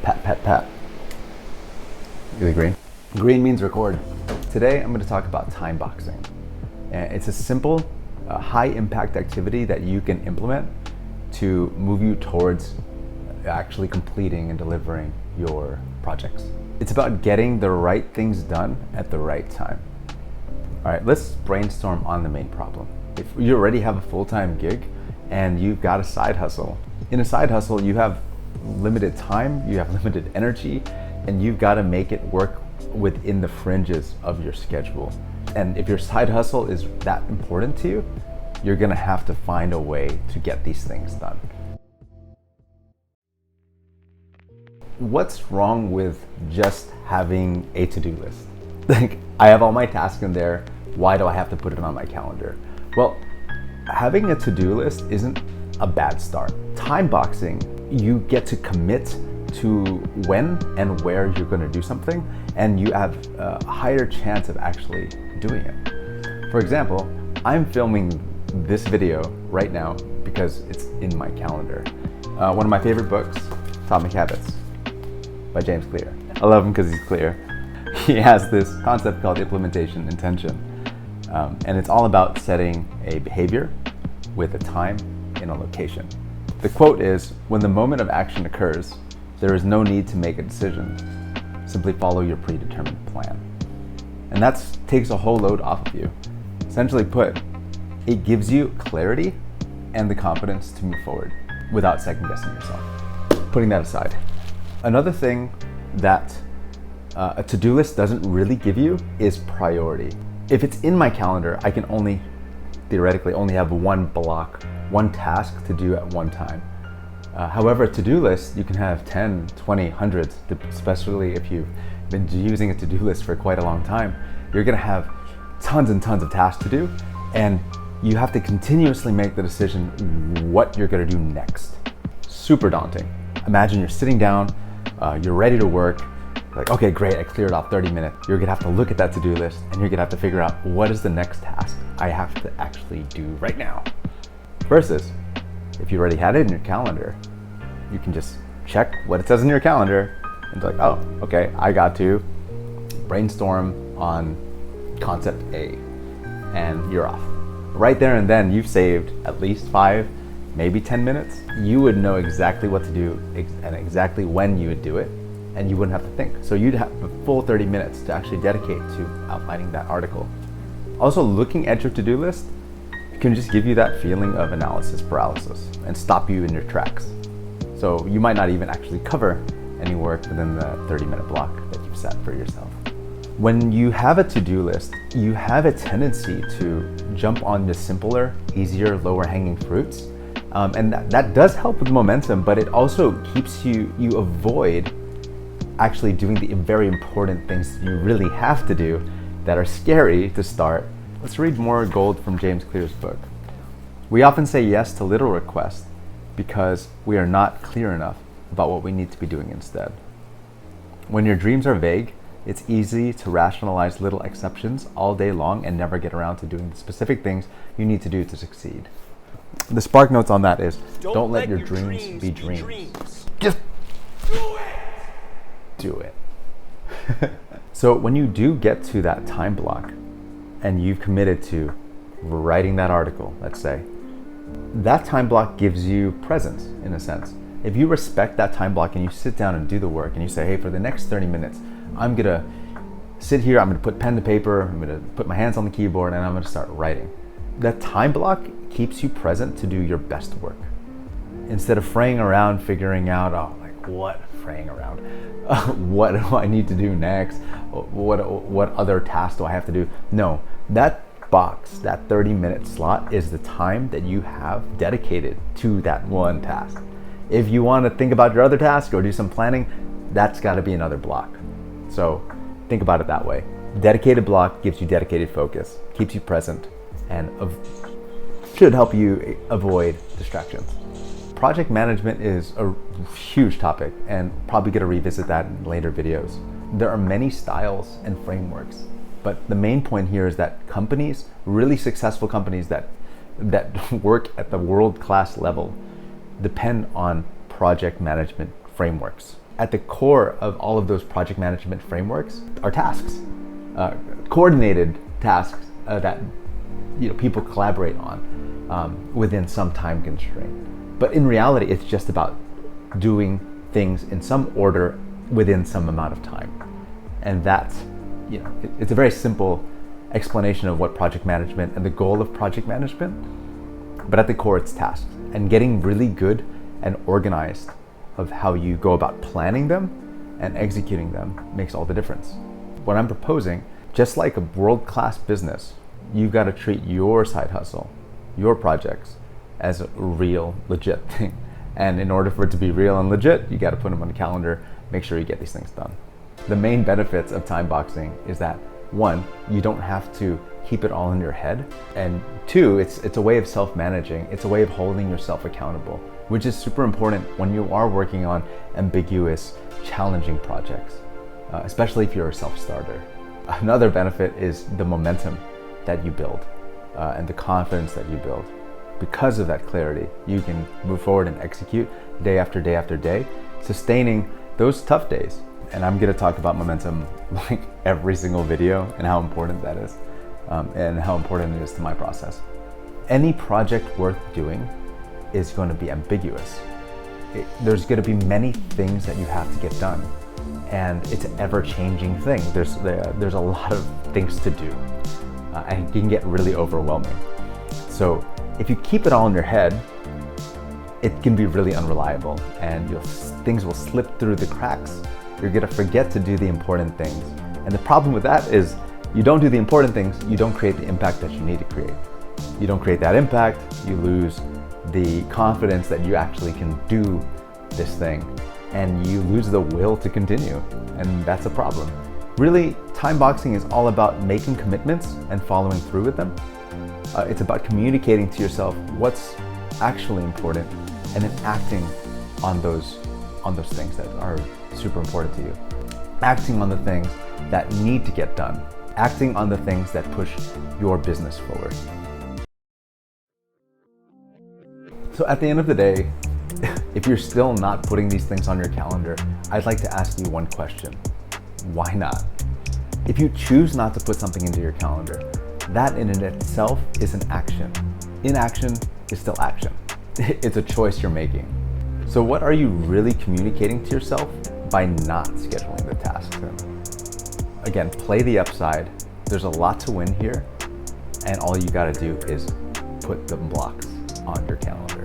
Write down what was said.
Pat, pat, pat. Really green? Green means record. Today I'm going to talk about time boxing. And it's a simple, high impact activity that you can implement to move you towards actually completing and delivering your projects. It's about getting the right things done at the right time. All right, let's brainstorm on the main problem. If you already have a full-time gig and you've got a side hustle, in a side hustle you have limited time, you have limited energy, and you've got to make it work within the fringes of your schedule. And if your side hustle is that important to you, you're gonna have to find a way to get these things done. What's wrong with just having a to-do list? Like, I have all my tasks in there, why do I have to put it on my calendar? Well, having a to-do list isn't a bad start. Time boxing, you get to commit to when and where you're going to do something, and you have a higher chance of actually doing it. For example, I'm filming this video right now because it's in my calendar. One of my favorite books, Atomic Habits by James Clear. I love him because he's clear. He has this concept called implementation intention, and it's all about setting a behavior with a time in a location. The quote is, "When the moment of action occurs, there is no need to make a decision. Simply follow your predetermined plan." And that takes a whole load off of you. Essentially put, it gives you clarity and the confidence to move forward without second guessing yourself. Putting that aside, another thing that a to-do list doesn't really give you is priority. If it's in my calendar, I can theoretically only have one task to do at one time. However, a to-do list, you can have 10, 20, hundreds, especially if you've been using a to-do list for quite a long time. You're gonna have tons and tons of tasks to do, and you have to continuously make the decision what you're gonna do next. Super daunting. Imagine you're sitting down, you're ready to work, like, okay, great, I cleared off 30 minutes. You're gonna have to look at that to-do list, and you're gonna have to figure out what is the next task I have to actually do right now. Versus, if you already had it in your calendar, you can just check what it says in your calendar and be like, oh, okay, I got to brainstorm on concept A, and you're off. Right there and then, you've saved at least 5, maybe 10 minutes. You would know exactly what to do and exactly when you would do it, and you wouldn't have to think. So you'd have a full 30 minutes to actually dedicate to outlining that article. Also, looking at your to-do list can just give you that feeling of analysis paralysis and stop you in your tracks. So you might not even actually cover any work within the 30-minute block that you've set for yourself. When you have a to-do list, you have a tendency to jump on the simpler, easier, lower-hanging fruits. And that does help with momentum, but it also keeps you avoid actually doing the very important things that you really have to do that are scary to start. Let's read more gold from James Clear's book. We often say yes to little requests because we are not clear enough about what we need to be doing instead. When your dreams are vague, it's easy to rationalize little exceptions all day long and never get around to doing the specific things you need to do to succeed. The spark notes on that is, don't let your dreams be dreams. Just do it. So when you do get to that time block and you've committed to writing that article, let's say, that time block gives you presence in a sense. If you respect that time block and you sit down and do the work and you say, hey, for the next 30 minutes, I'm gonna sit here, I'm gonna put pen to paper, I'm gonna put my hands on the keyboard, and I'm gonna start writing. That time block keeps you present to do your best work. Instead of fraying around, figuring out, what do I need to do next? What other tasks do I have to do? No, that box, that 30-minute slot is the time that you have dedicated to that one task. If you want to think about your other task or do some planning, that's got to be another block. So think about it that way. Dedicated block gives you dedicated focus, keeps you present, and should help you avoid distractions. Project management is a huge topic, and probably going to revisit that in later videos. There are many styles and frameworks, but the main point here is that companies, really successful companies that work at the world-class level, depend on project management frameworks. at the core of all of those project management frameworks are tasks, coordinated tasks that people collaborate on within some time constraint. But in reality, it's just about doing things in some order within some amount of time. And that's, it's a very simple explanation of what project management and the goal of project management, but at the core it's tasks. And getting really good and organized of how you go about planning them and executing them makes all the difference. What I'm proposing, just like a world-class business, you've got to treat your side hustle, your projects, as a real, legit thing. And in order for it to be real and legit, you got to put them on the calendar, make sure you get these things done. The main benefits of time boxing is that, one, you don't have to keep it all in your head, and two, it's a way of self-managing. It's a way of holding yourself accountable, which is super important when you are working on ambiguous, challenging projects, especially if you're a self-starter. Another benefit is the momentum that you build and the confidence that you build. Because of that clarity, you can move forward and execute day after day after day, sustaining those tough days. And I'm gonna talk about momentum like every single video and how important that is, and how important it is to my process. Any project worth doing is going to be ambiguous. There's going to be many things that you have to get done, and it's an ever-changing thing. There's a lot of things to do, and it can get really overwhelming. So if you keep it all in your head, it can be really unreliable, and things will slip through the cracks. You're going to forget to do the important things. And the problem with that is you don't do the important things, you don't create the impact that you need to create. You don't create that impact, you lose the confidence that you actually can do this thing, and you lose the will to continue, and that's a problem. Really, time boxing is all about making commitments and following through with them. It's about communicating to yourself what's actually important and then acting on those things that are super important to you. Acting on the things that need to get done. Acting on the things that push your business forward. So at the end of the day, if you're still not putting these things on your calendar, I'd like to ask you one question. Why not? If you choose not to put something into your calendar, that in and itself is an action. Inaction is still action. It's a choice you're making. So what are you really communicating to yourself by not scheduling the tasks in? Again, play the upside. There's a lot to win here, and all you gotta do is put the blocks on your calendar.